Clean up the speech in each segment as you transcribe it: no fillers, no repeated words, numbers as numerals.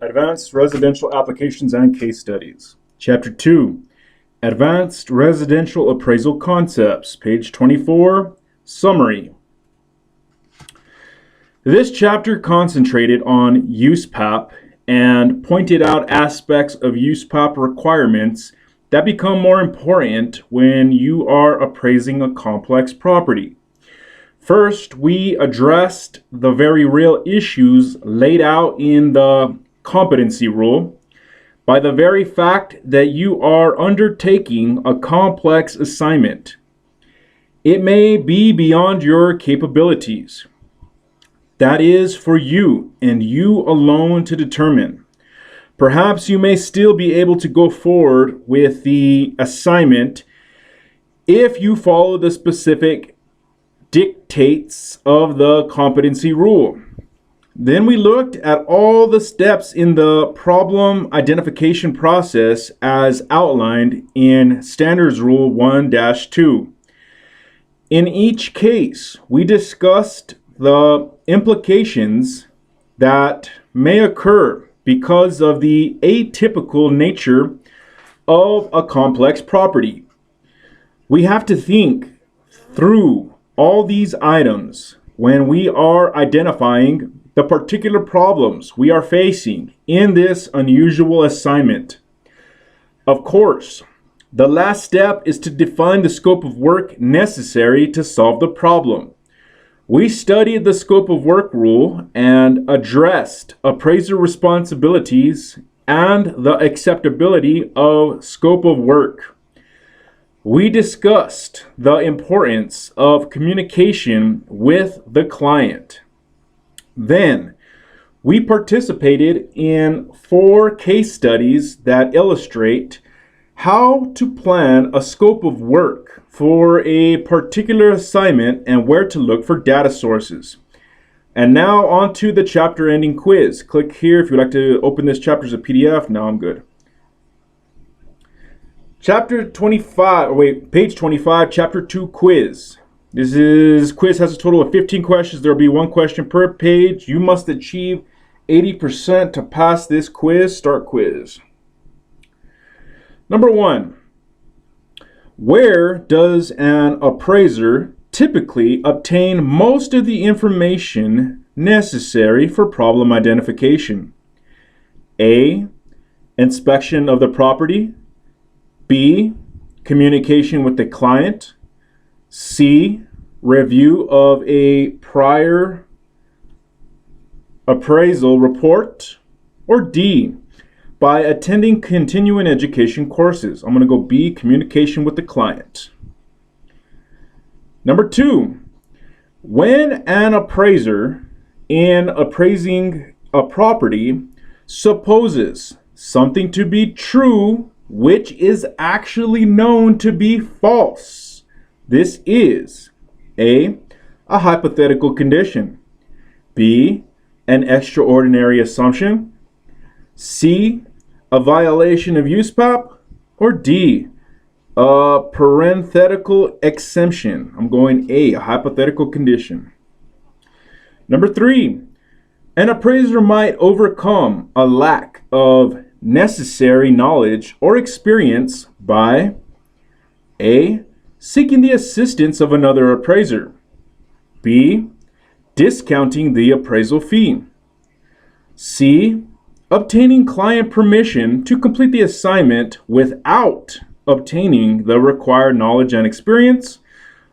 Advanced Residential Applications and Case Studies. Chapter 2, Advanced Residential Appraisal Concepts, page 24, Summary. This chapter concentrated on USPAP and pointed out aspects of USPAP requirements that become more important when you are appraising a complex property. First, we addressed the very real issues laid out in the competency rule. By the very fact that you are undertaking a complex assignment, it may be beyond your capabilities. That is for you and you alone to determine. Perhaps you may still be able to go forward with the assignment if you follow the specific dictates of the competency rule. Then we looked at all the steps in the problem identification process as outlined in Standards Rule 1-2. In each case, we discussed the implications that may occur because of the atypical nature of a complex property. We have to think through all these items when we are identifying the particular problems we are facing in this unusual assignment. Of course, the last step is to define the scope of work necessary to solve the problem. We studied the scope of work rule and addressed appraiser responsibilities and the acceptability of scope of work. We discussed the importance of communication with the client. Then, we participated in 4 case studies that illustrate how to plan a scope of work for a particular assignment and where to look for data sources. And now on to the chapter ending quiz. Click here if you'd like to open this chapter as a PDF. Now I'm good. Page 25, Chapter 2 quiz. Quiz has a total of 15 questions. There will be 1 question per page. You must achieve 80% to pass this quiz. Start quiz. Number 1. Where does an appraiser typically obtain most of the information necessary for problem identification? A. Inspection of the property. B. Communication with the client. C. Review of a prior appraisal report. Or D. By attending continuing education courses. I'm going to go B. Communication with the client. Number 2. When an appraiser in appraising a property supposes something to be true which is actually known to be false, this is A. a hypothetical condition, B. an extraordinary assumption, C. a violation of USPAP, or D. a parenthetical exemption. I'm going A. a hypothetical condition. Number 3. An appraiser might overcome a lack of necessary knowledge or experience by A. seeking the assistance of another appraiser, B. discounting the appraisal fee, C. obtaining client permission to complete the assignment without obtaining the required knowledge and experience,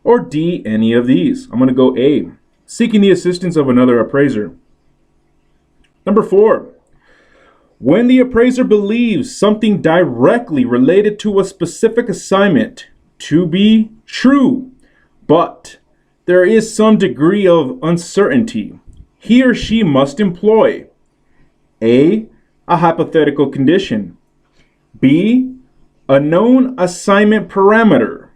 or D. any of these. I'm going to go A. seeking the assistance of another appraiser. Number 4. When the appraiser believes something directly related to a specific assignment to be true, but there is some degree of uncertainty, he or she must employ A. a hypothetical condition, B. a known assignment parameter,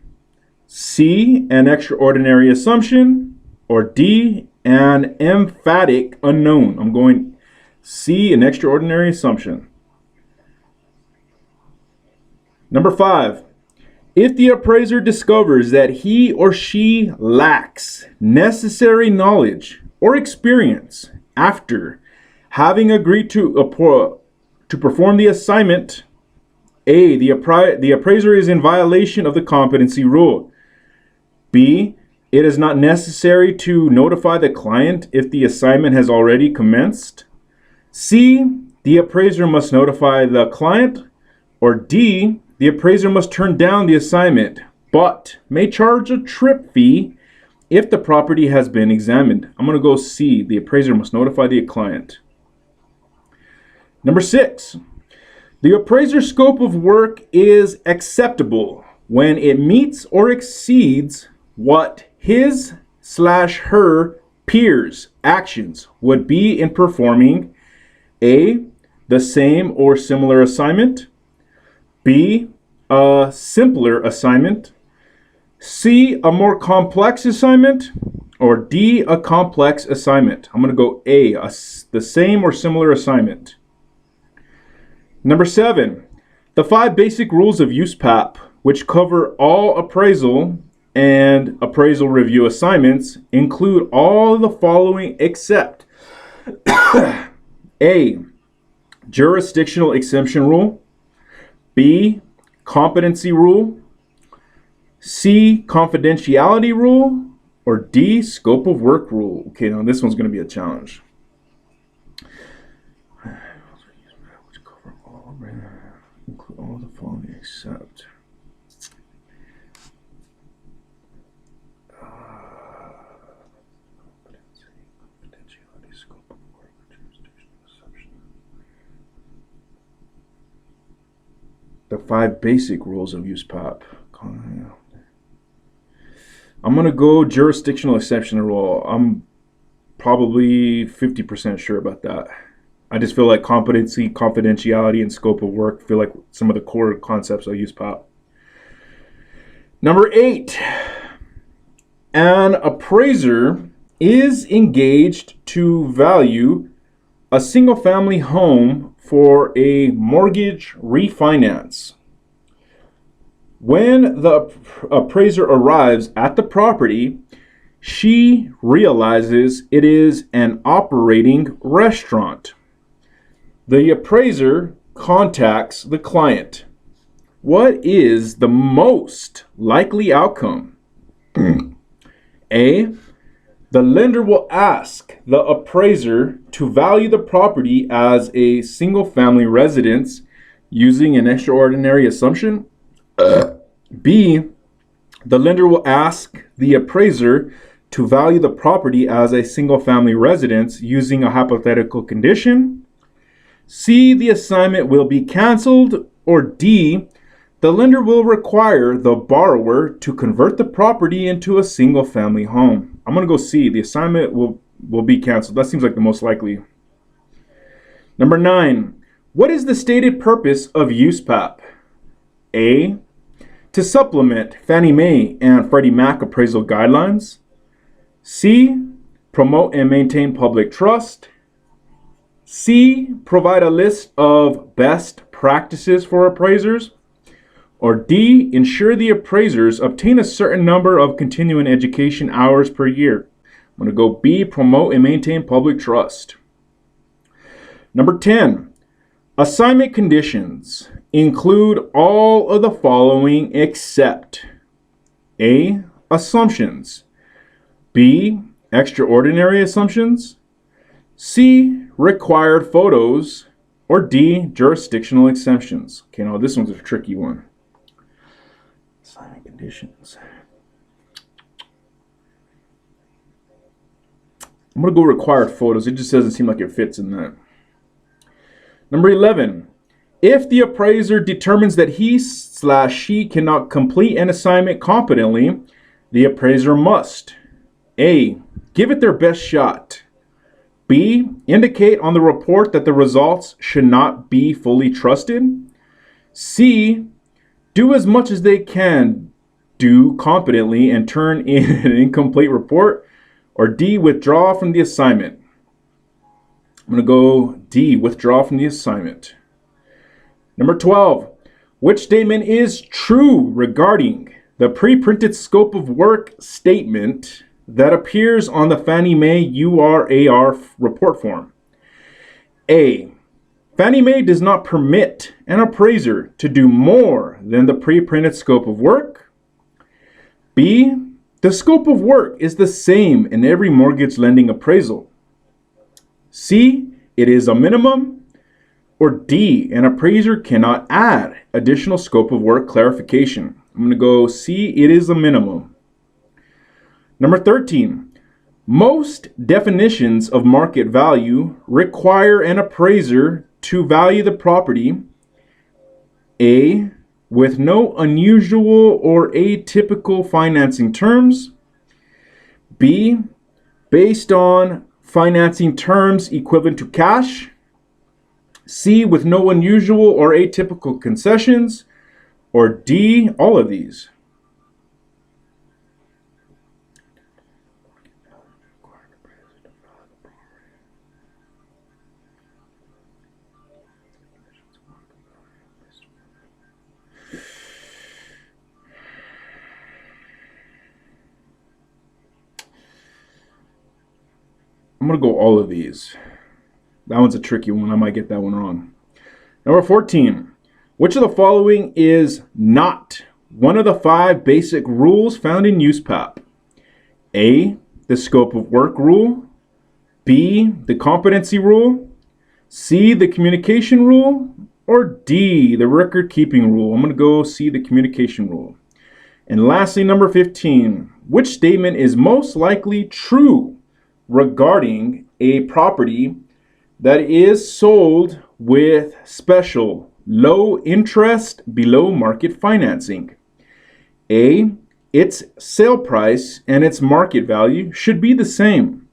C. an extraordinary assumption, or D. an emphatic unknown. I'm going C. an extraordinary assumption. Number 5. If the appraiser discovers that he or she lacks necessary knowledge or experience after Having agreed to perform the assignment, A, the appraiser is in violation of the competency rule. B, it is not necessary to notify the client if the assignment has already commenced. C, the appraiser must notify the client. Or D, the appraiser must turn down the assignment, but may charge a trip fee if the property has been examined. I'm going to go C, the appraiser must notify the client. Number 6, the appraiser's scope of work is acceptable when it meets or exceeds what his/her peers' actions would be in performing A, the same or similar assignment, B, a simpler assignment, C, a more complex assignment, or D, a complex assignment. I'm going to go A, the same or similar assignment. Number 7, the 5 basic rules of USPAP, which cover all appraisal and appraisal review assignments, include all the following except A, jurisdictional exemption rule, B, competency rule, C, confidentiality rule, or D, scope of work rule. Okay, now this one's going to be a challenge. Include all the following except confidentiality, scope of work, jurisdictional exception. The 5 basic rules of USPAP. I'm going to go jurisdictional exception rule. I'm probably 50% sure about that. I just feel like competency, confidentiality, and scope of work feel like some of the core concepts of USPAP. Number 8, an appraiser is engaged to value a single-family home for a mortgage refinance. When the appraiser arrives at the property, she realizes it is an operating restaurant. The appraiser contacts the client. What is the most likely outcome? A, the lender will ask the appraiser to value the property as a single-family residence using an extraordinary assumption. B, the lender will ask the appraiser to value the property as a single-family residence using a hypothetical condition. C, the assignment will be canceled. Or D, the lender will require the borrower to convert the property into a single-family home. I'm going to go C, the assignment will be canceled. That seems like the most likely. Number 9, what is the stated purpose of USPAP? A, to supplement Fannie Mae and Freddie Mac appraisal guidelines. C, promote and maintain public trust. C, provide a list of best practices for appraisers. Or D, ensure the appraisers obtain a certain number of continuing education hours per year. I'm going to go B, promote and maintain public trust. Number 10, assignment conditions include all of the following except A, assumptions, B, extraordinary assumptions, C, required photos, or D, jurisdictional exemptions. Okay, now this one's a tricky one. Assignment conditions. I'm going to go required photos. It just doesn't seem like it fits in that. Number 11, if the appraiser determines that he/she cannot complete an assignment competently, the appraiser must A, give it their best shot. B, indicate on the report that the results should not be fully trusted. C, do as much as they can do competently and turn in an incomplete report. Or D, withdraw from the assignment. I'm going to go D, withdraw from the assignment. Number 12, which statement is true regarding the pre-printed scope of work statement that appears on the Fannie Mae URAR report form? A. Fannie Mae does not permit an appraiser to do more than the pre-printed scope of work. B. The scope of work is the same in every mortgage lending appraisal. C. It is a minimum. Or D. An appraiser cannot add additional scope of work clarification. I'm going to go C. It is a minimum. Number 13. Most definitions of market value require an appraiser to value the property A. With no unusual or atypical financing terms. B. Based on financing terms equivalent to cash. C. With no unusual or atypical concessions. Or D. All of these. I'm going to go all of these. That one's a tricky one. I might get that one wrong. Number 14. Which of the following is not one of the 5 basic rules found in USPAP? A. The scope of work rule. B. The competency rule. C. The communication rule. Or D. The record keeping rule. I'm going to go C. The communication rule. And lastly, number 15. Which statement is most likely true regarding a property that is sold with special low interest below market financing? A. Its sale price and its market value should be the same.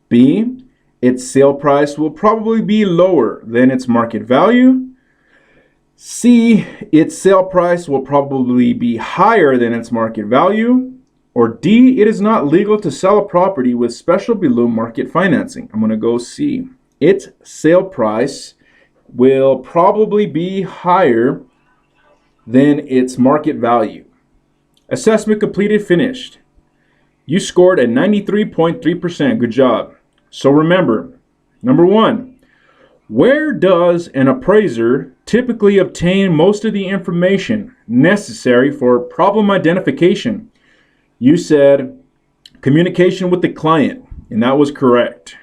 B. Its sale price will probably be lower than its market value. C. Its sale price will probably be higher than its market value. Or D. It is not legal to sell a property with special below market financing. I'm going to go C. Its sale price will probably be higher than its market value. Assessment completed, finished. You scored a 93.3%. Good job. So remember, number 1, where does an appraiser typically obtain most of the information necessary for problem identification? You said communication with the client, and that was correct.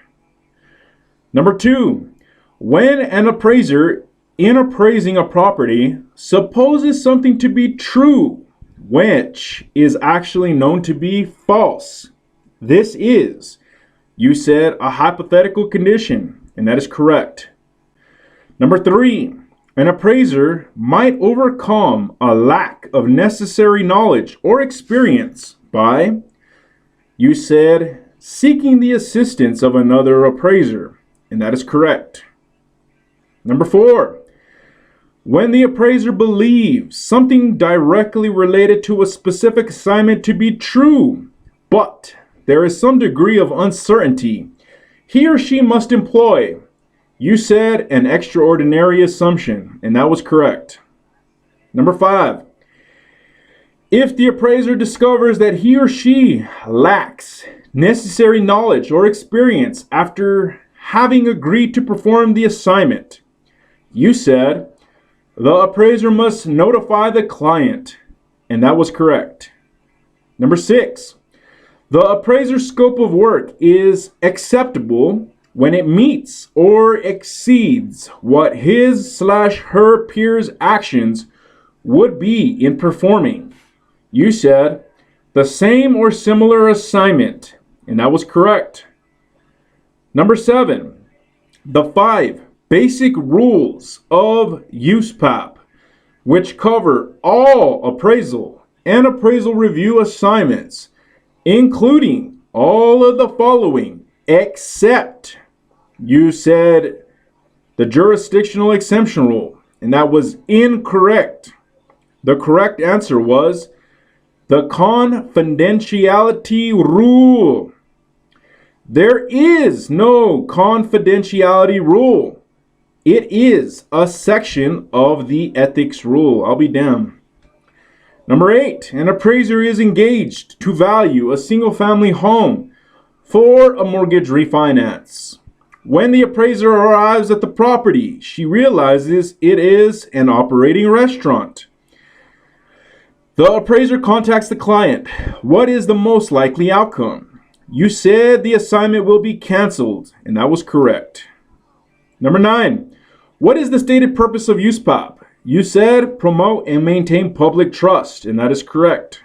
Number 2, when an appraiser, in appraising a property, supposes something to be true, which is actually known to be false. This is, you said, a hypothetical condition, and that is correct. Number 3, an appraiser might overcome a lack of necessary knowledge or experience by, you said, seeking the assistance of another appraiser, and that is correct. Number 4, when the appraiser believes something directly related to a specific assignment to be true, but there is some degree of uncertainty, he or she must employ, you said, an extraordinary assumption, and that was correct. Number 5, if the appraiser discovers that he or she lacks necessary knowledge or experience after having agreed to perform the assignment, you said the appraiser must notify the client, and that was correct. Number 6, the appraiser's scope of work is acceptable when it meets or exceeds what his/her peers' actions would be in performing. You said the same or similar assignment, and that was correct. Number 7, the 5 basic rules of USPAP, which cover all appraisal and appraisal review assignments, including all of the following, except, you said, the jurisdictional exemption rule, and that was incorrect. The correct answer was the confidentiality rule. There is no confidentiality rule. It is a section of the ethics rule. I'll be damned. Number 8, an appraiser is engaged to value a single-family home for a mortgage refinance. When the appraiser arrives at the property, she realizes it is an operating restaurant. The appraiser contacts the client. What is the most likely outcome? You said the assignment will be canceled, and that was correct. Number 9. What is the stated purpose of USPOP? You said promote and maintain public trust, and that is correct.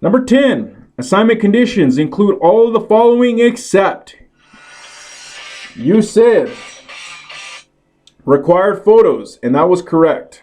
Number 10. Assignment conditions include all of the following except. You said required photos, and that was correct.